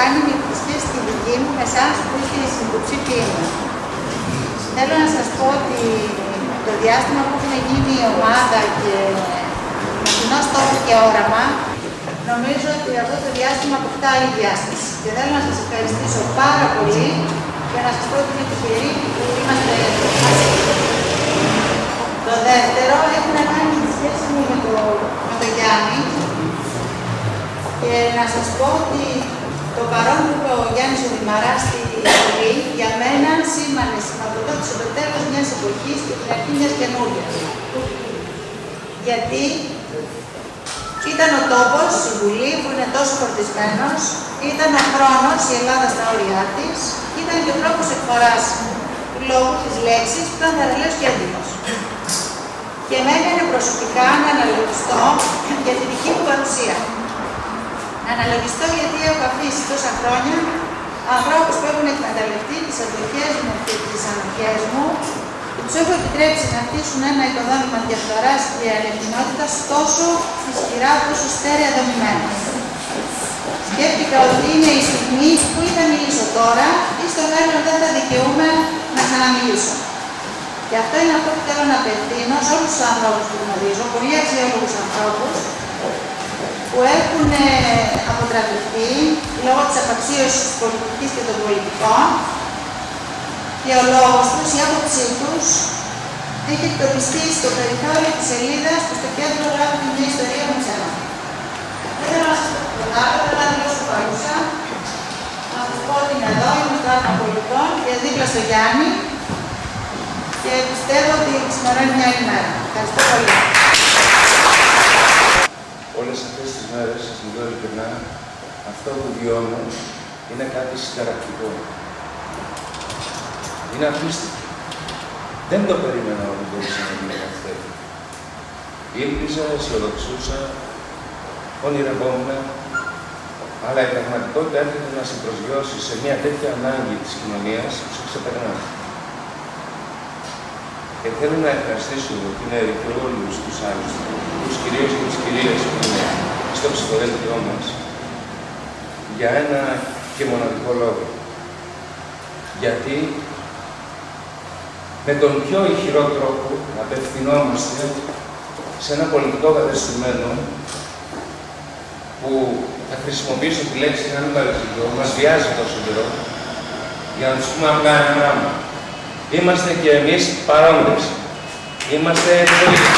κάνει με τη σχέση τη δική μου με εσάς που είστε οι συνυποψήφοι μου. Θέλω να σας πω ότι το διάστημα που έχουν γίνει η ομάδα και με κοινό στόχο και όραμα, νομίζω ότι αυτό το διάστημα αποκτά άλλη διάσταση. Και θέλω να σας ευχαριστήσω πάρα πολύ και να σας πω ότι είναι τυχεροί που είμαστε εδώ. Το δεύτερο έχει να κάνει με τη σχέση μου με τον Γιάννη. Και να σας πω ότι το παρόν που είπε ο Γιάννης ο Δημαράς στη Βουλή, για μένα σήμανε σηματοδότησε το τέλος μιας εποχής και την αρχή μιας καινούριας. Γιατί ήταν ο τόπος, η Βουλή που είναι τόσο φορτισμένος, ήταν ο χρόνος, η Ελλάδα στα όρια της, ήταν και ο τρόπος εκφοράς του λόγου της λέξης που ήταν θαραλέος και έντιμος. Και εμένα είναι προσωπικά να αναλογιστώ για τη δική μου παρουσία. Να αναλογιστώ γιατί έχω αφήσει τόσα χρόνια ανθρώπους που έχουν εκμεταλλευτεί τις αντοχές μου και τις ανοχές μου και τους έχω επιτρέψει να χτίσουν ένα οικοδόμημα διαφθοράς και ανευθυνότητας τόσο ισχυρά, τόσο στέρεα δομημένο. Σκέφτηκα ότι είναι η στιγμή που ή θα μιλήσω τώρα ή στο μέλλον δεν θα δικαιούμαι να ξαναμιλήσω. Και αυτό είναι αυτό που θέλω να απευθύνω σε όλους τους ανθρώπους που γνωρίζω, πολύ αξιόλογους ανθρώπους, που έχουν αποτραπευτεί λόγω της απαξίωσης της πολιτικής και των πολιτικών και ο λόγος τους, η άποψή τους, έχει εκτοπιστεί στο περιθώριο της σελίδας που στο κέντρο γράφει μια ιστορία με ψέμα. Δεν θέλω να σας πω τίποτα άλλο, θέλω να δηλώσω παρούσα, να σας πω ότι είναι εδώ, είμαστε άτομα πολιτών και δίπλα στο Γιάννη και πιστεύω ότι ξημερώνει μια άλλη μέρα. Ευχαριστώ πολύ. Όλες αυτές τις μέρες, σας μιλώ ειλικρινά, αυτό που βιώνω είναι κάτι συνταρακτικό. Είναι απίστευτο. Δεν το περίμενα ότι μπορούσε να γίνει κάτι τέτοιο. Ήλπιζα, αισιοδοξούσα, ονειρευόμουν, αλλά η πραγματικότητα έρχεται να σε προσγειώσει σε μια τέτοια ανάγκη της κοινωνίας που σε ξεπερνά. Και θέλω να ευχαριστήσω την Ερυθρό όλους τους άλλους, τους κυρίους και τις κυρίες που είναι στο ψηφοδέλτιό μας, για ένα και μοναδικό λόγο. Γιατί με τον πιο ηχηρό τρόπο απευθυνόμαστε σε ένα πολιτικό κατεστημένο που θα χρησιμοποιήσω τη λέξη να μην παρεξηγώ, μας βιάζει τόσο καιρό, για να τους πούμε απλά ένα πράγμα. Είμαστε και εμείς παρόντες. Είμαστε πολίτες.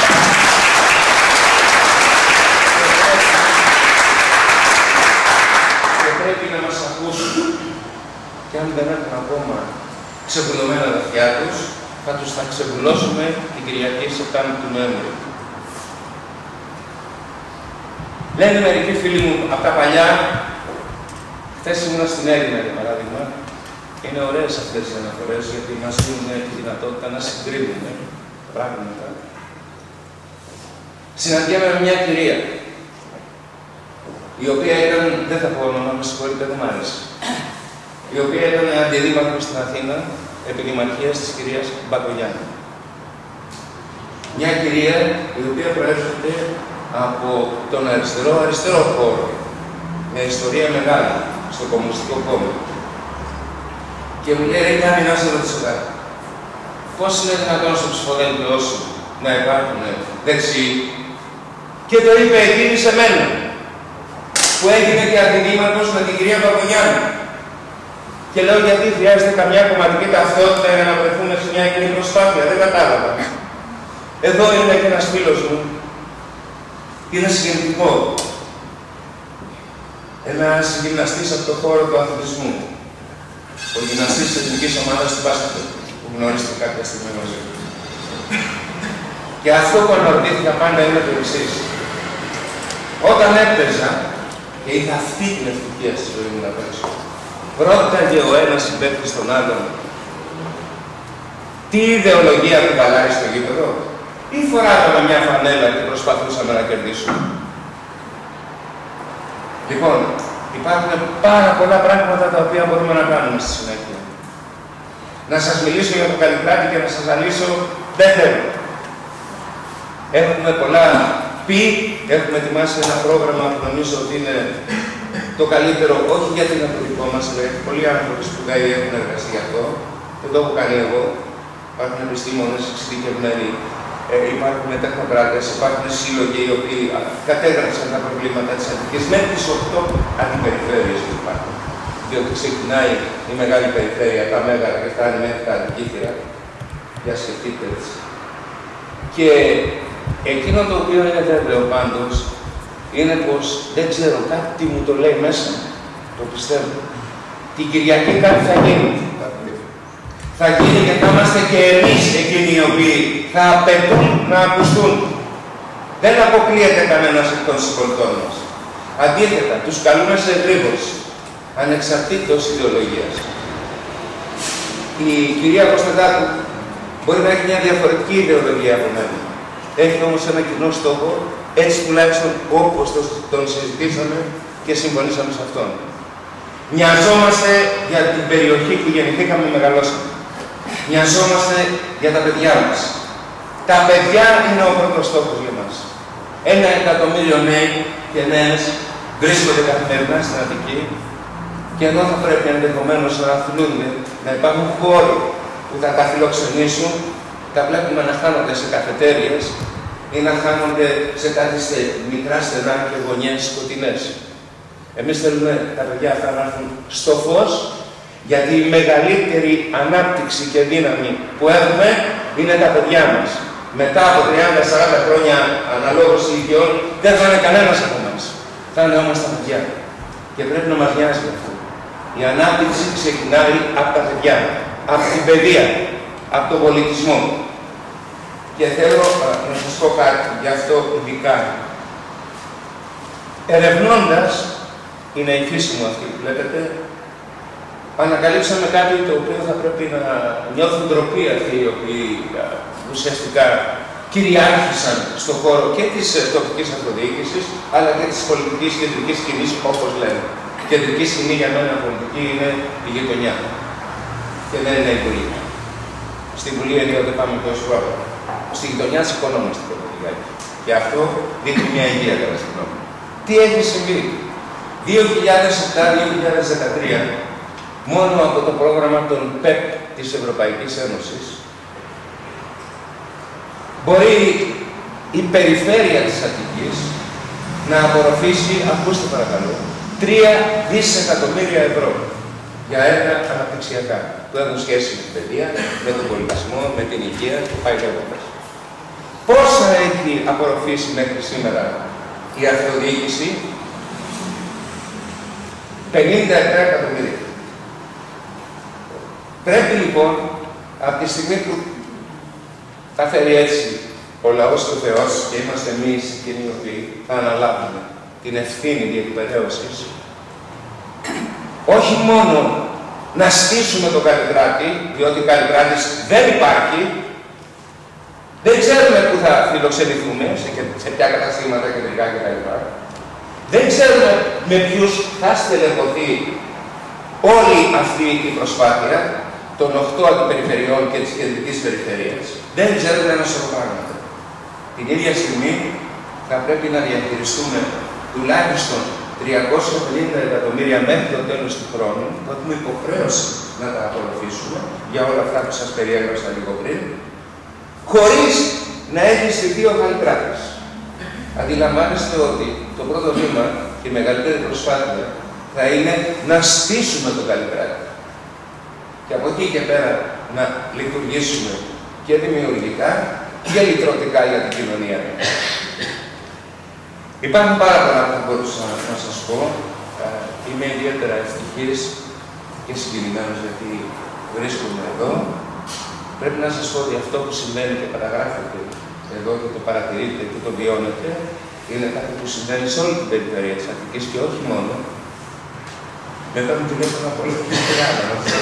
Και πρέπει να μας ακούσουν. Και αν δεν έχουν ακόμα ξεβουλωμένα τα αυτιά τους, θα τους τα ξεβουλώσουμε την Κυριακή σε 7 του Νοέμβρη. Λένε μερικοί φίλοι μου από τα παλιά, χθες ήμουνα στην Έλληνα για παράδειγμα, είναι ωραίες αυτές οι αναφορές γιατί μας δίνουν τη δυνατότητα να συγκρίνουμε πράγματα. Συναντιέμαι με μια κυρία, η οποία ήταν, δεν θα πω όνομα, με συγχωρείτε, δεν μ' άρεσε, η οποία ήταν αντιδήμαρχος στην Αθήνα επί δημαρχίας της κυρίας Μπακογιάννη. Μια κυρία η οποία προέρχεται από τον αριστερό χώρο, με ιστορία μεγάλη στο Κομμουνιστικό Κόμμα. Και μου λέει, ρε Γιάννη, να σε ρωτήσω κάτι. Πώς είναι δυνατόν στο ψηφοδέλτιό σου να υπάρχουν δεξιοί? Και το είπε εκείνη σε μένα, που έγινε και αντιδήμαρχος με την κυρία Μπακογιάννη. Και λέω, γιατί χρειάζεται καμιά κομματική ταυτότητα για να βρεθούμε σε μια κοινή προσπάθεια? Δεν κατάλαβα. Εδώ είναι και ένας φίλος μου. Είναι συγκινητικό. Ένας γυμναστής από το χώρο του αθλητισμού. Ο γυμναστής της εθνικής ομάδας του μπάσκετ, που γνωρίστηκε κάποια στιγμή μαζί του. Και αυτό που αναρωτήθηκα πάντα είναι το εξής. Όταν έπαιζα, και είχα αυτή την ευτυχία στη ζωή μου να παίξω, ρώταγε ο ένας συμπαίκτης στον άλλον, τι ιδεολογία κουβαλάει στο γήπεδο, ή φοράγαμε μια φανέλα και προσπαθούσαμε να κερδίσουμε? Λοιπόν, υπάρχουν πάρα πολλά πράγματα τα οποία μπορούμε να κάνουμε στη συνέχεια. Να σας μιλήσω για το Καλλικράτη και να σας αναλύσω, δεν θέλω. Έχουμε πολλά πει, έχουμε ετοιμάσει ένα πρόγραμμα που νομίζω ότι είναι το καλύτερο, όχι γιατί είναι το δικό μας, αλλά γιατί πολλοί άνθρωποι σπουδαίοι έχουν εργαστεί γι' αυτό. Δεν το έχω κάνει εγώ. Υπάρχουν επιστήμονες εξειδικευμένοι, υπάρχουν τεχνοκράτες, υπάρχουν σύλλογοι οι οποίοι κατέγραψαν τα προβλήματα της Αττικής με τις 8 αντιπεριφέρειες που υπάρχουν. Διότι ξεκινάει η μεγάλη περιφέρεια, τα Μέγαρα και φτάνει μέχρι τα Αντικήθυρα. Για σκεφτείτε έτσι. Και εκείνο το οποίο είναι βέβαιο πάντως είναι πως δεν ξέρω, κάτι μου το λέει μέσα, το πιστεύω. Την Κυριακή κάτι θα γίνει. Θα γίνει και θα είμαστε και εμείς εκείνοι οι οποίοι θα απαιτούν να ακουστούν. Δεν αποκλείεται κανένας εκ των συμπολιτών μας. Αντίθετα, τους καλούμε σε εγρήγορση, ανεξαρτήτως ιδεολογίας. Η κυρία Κωνσταντάκου μπορεί να έχει μια διαφορετική ιδεολογία από μένα. Έχει όμως ένα κοινό στόχο, έτσι τουλάχιστον όπως τον συζητήσαμε και συμφωνήσαμε σε αυτόν. Μοιαζόμαστε για την περιοχή που γεννηθήκαμε και μεγαλώσαμε. Μοιαζόμαστε για τα παιδιά μας. Τα παιδιά είναι ο πρώτος στόχος για μας. 1 εκατομμύριο νέοι και νέες βρίσκονται καθημερινά στην Αττική και ενώ θα πρέπει ενδεχομένως να αθλούνται, να υπάρχουν χώροι που θα τα φιλοξενήσουν, τα βλέπουμε να χάνονται σε καφετέριες ή να χάνονται σε κάτι μικρά στενά και γωνιές σκοτεινές. Εμείς θέλουμε τα παιδιά αυτά να έρθουν στο φως, γιατί η μεγαλύτερη ανάπτυξη και δύναμη που έχουμε είναι τα παιδιά μας. Μετά από 30-40 χρόνια αναλόγως ηλικιών, δεν θα είναι κανένας από εμάς. Θα είναι όμως τα παιδιά. Και πρέπει να μας νοιάζει αυτό. Η ανάπτυξη ξεκινάει από τα παιδιά, από την παιδεία, από τον πολιτισμό. Και θέλω να σας πω κάτι γι' αυτό ειδικά. Ερευνώντας, είναι η φύση μου αυτή που βλέπετε, ανακαλύψαμε κάτι το οποίο θα πρέπει να νιώθουν ντροπή αυτοί οι οποίοι ουσιαστικά κυριάρχησαν στον χώρο και της τοπικής αυτοδιοίκησης, αλλά και της πολιτικής κεντρικής σκηνής, όπως λέμε. Η κεντρική σκηνή για μένα πολιτική είναι η γειτονιά. Και δεν είναι η Βουλή. Στη Βουλή ενίοτε πάμε πιο σοβαρά. Στη γειτονιά σηκωνόμαστε πρώτα λιγάκι. Και αυτό δείχνει μια υγεία, κατά συγγνώμη. Τι έχει συμβεί. 2007-2013, μόνο από το πρόγραμμα των ΠΕΠ της Ευρωπαϊκής Ένωσης, μπορεί η περιφέρεια της Αττικής να απορροφήσει, ακούστε παρακαλώ, 3 δισεκατομμύρια ευρώ για έργα αναπτυξιακά που έχουν σχέση με την παιδεία, με τον πολιτισμό, με την υγεία και πάει λέγοντας. Πόσα έχει απορροφήσει μέχρι σήμερα η αυτοδιοίκηση? 57 εκατομμύρια. Πρέπει λοιπόν, από τη στιγμή που θα φέρει έτσι ο λαός του Θεός και είμαστε εμείς εκείνοι οι οποίοι θα αναλάβουμε την ευθύνη διεκπαιδεύωσης, όχι μόνο να στήσουμε τον Καλλικράτη, διότι Καλλικράτης δεν υπάρχει, δεν ξέρουμε πού θα φιλοξενηθούμε, σε ποια καταστήματα κεντρικά κτλ. Δεν ξέρουμε με ποιους θα στελεχωθεί όλη αυτή η προσπάθεια των 8 αντιπεριφερειών και της κεντρικής περιφερείας. Δεν ξέρουμε ένα σωρό πράγματα. Την ίδια στιγμή θα πρέπει να διαχειριστούμε τουλάχιστον 350 εκατομμύρια μέχρι το τέλος του χρόνου, που έχουμε υποχρέωση να τα απορροφήσουμε για όλα αυτά που σας περιέγραψα λίγο πριν, χωρίς να έχει στηθεί ο Καλλικράτης. Αντιλαμβάνεστε ότι το πρώτο βήμα και η μεγαλύτερη προσπάθεια θα είναι να στήσουμε τον Καλλικράτη. Και από εκεί και πέρα να λειτουργήσουμε και δημιουργικά και λυτρωτικά για την κοινωνία. Υπάρχουν πάρα πολλά που μπορούσα να σας πω. Είμαι ιδιαίτερα ευτυχής και συγκινημένος γιατί βρίσκομαι εδώ. Πρέπει να σας πω ότι αυτό που συμβαίνει και καταγράφεται εδώ και το παρατηρείτε και το βιώνετε είναι κάτι που συμβαίνει σε όλη την περιφέρεια της Αττικής και όχι μόνο. Με παίρνουν τηλέφωνα από όλη την Ελλάδα, να σας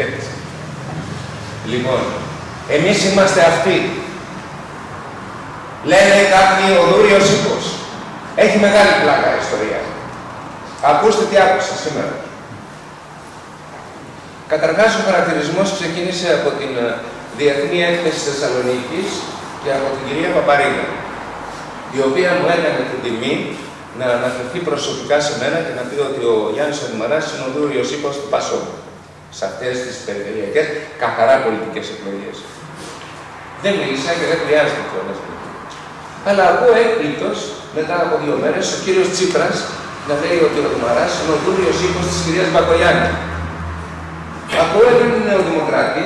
έτσι. Λοιπόν, εμείς είμαστε αυτοί. Λένε κάποιοι ο Δούριος Ήπος. Έχει μεγάλη πλάκα η ιστορία. Ακούστε τι άκουσα σήμερα. Καταρχάς, ο χαρακτηρισμός ξεκίνησε από την Διεθνή Έκθεση Θεσσαλονίκης και από την κυρία Παπαρίγα, η οποία μου έκανε την τιμή να αναφερθεί προσωπικά σε μένα και να πει ότι ο Γιάννης Οδημαράς είναι ο δούριος ύπος του ΠΑΣΟΚ σε αυτές τις περιφερειακές, καθαρά πολιτικές εκλογές. Δεν μίλησα και δεν χρειάζεται κιόλας. Αλλά ακούω έκπληκτος, μετά από 2 μέρες, ο κύριος Τσίπρας να λέει ότι ο Οδημαράς είναι ο δούριος ύπος της κυρίας Μπακογιάννη. Ακούω έναν νεοδημοκράτη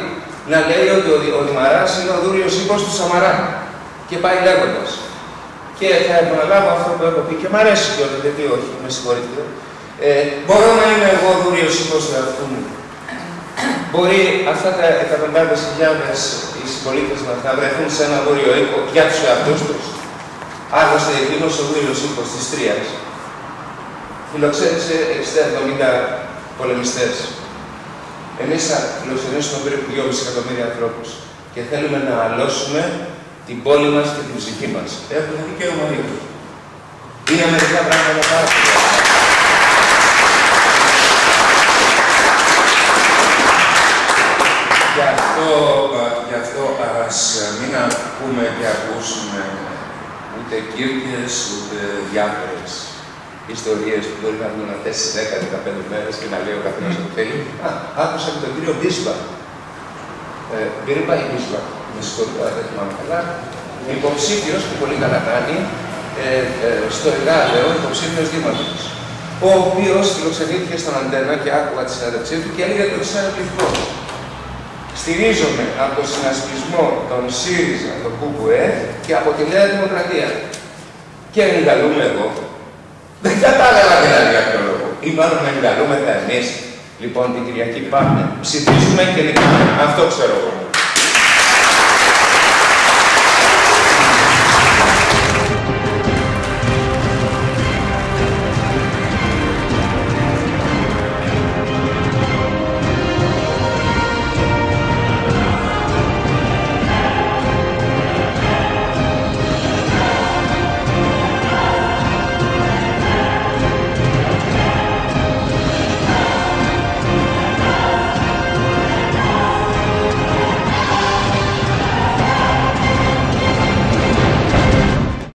να λέει ότι ο Οδημαράς είναι ο δούριος ύπος του Σαμαρά. Και πάει λέγοντας. Και θα επαναλάβω αυτό που έχω πει και μ' αρέσει κιόλας, γιατί όχι, με συγχωρείτε. Μπορώ να είμαι εγώ δούριος ύπος του εαυτού μου. Μπορεί αυτά τα εκατοντάδες χιλιάδες οι συμπολίτες μας να βρεθούν σε ένα δούριο ύπο για τους εαυτούς τους. Άλλωστε, εκείνος ο δούριος ύπος της Τρίας φιλοξένησε 60-70 πολεμιστές. Εμείς θα φιλοξενήσουμε περίπου 2,5 εκατομμύρια ανθρώπους και θέλουμε να αλώσουμε την πόλη μας και την ψυχή μας. Έχουμε δικαίωμα δίκιο. Είναι μερικά πράγματα πάρα πολλά. Γι' αυτό ας μην ακούμε και ακούσουμε ούτε κύρκες, ούτε διάφορες ιστορίες που μπορεί να δουν αυτές τις 10-15 μέρες και να λέει ο καθένας ό,τι θέλει. Άκουσα και τον κύριο Μπίσβα. Μπίρμπα ή Μπίσβα, με συγχωρείτε, δεν θυμάμαι καλά. Υποψήφιος που πολύ καλά κάνει, στο Εγάλεο, υποψήφιος δήμαρχος. Ο οποίος φιλοξενήθηκε στον Αντένα και άκουγα τη συνέντευξή του και έλεγε το εξάρτητο πληθυμό. Στηρίζομαι από το συνασπισμό των ΣΥΡΙΖΑ, το ΚΚΕ και από τη Νέα Δημοκρατία. Και εγκαλούμε εγώ. Δεν κατάλαβα δηλαδή για ποιο λόγο. Ή μάλλον εγκαλούμε εμείς. Λοιπόν, την Κυριακή πάμε. Ψηφίζουμε και νικάμε. Αυτό ξέρω εγώ.